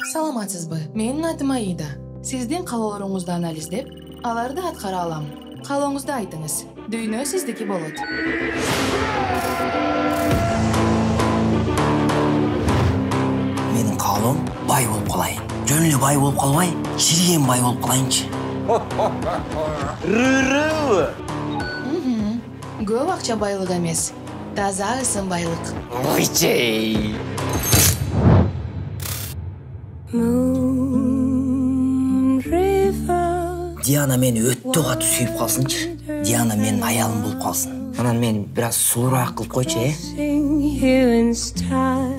Саламатсызбы? Менин атым Аида. Сиздин каалооруңузду анализдеп, аларды аткара алам. Каалооңузду айтыңыз. Дүйнө сиздики болот. Менин каалоом бай болуп калайын. Жөн эле бай болуп калбай, чирген бай болуп калайынчы. Рырыбы? Көп акча байлык эмес. Таза ысым байлык. Ойчей! Диана мени өттө катуу сүйүп калсынчы. Диана менин аялым болуп калсын. Анан мен бир аз суураак кылып койчу,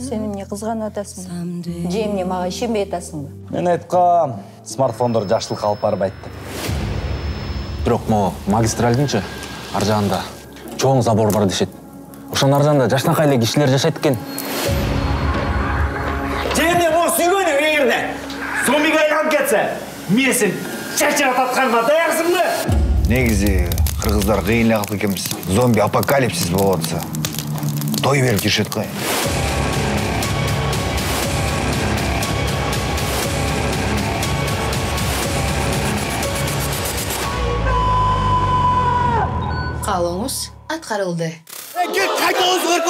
Сен эмне кызганып атасың? Же эмне мага ишенбей атасыңбы? Мен айткам, смартфондор жакшылыкка алып барбайт деп. Бирок могу магистралдынчы ар жагында чоң забор бар дешет. Ошонун ар жагында жашнакай эле кишилер жашайт экен. Жерде могу сүйгөнүң эгерде зомбиге айланып кетсе, мээсин чачырап атканга даярсыңбы? Негизи кыргыздар кыйын эле калп экенбиз. Зомби апокалипсис болуп атса, той берип жүрүшөт го. Каалооңуз аткарылды. Кайта өзгөр!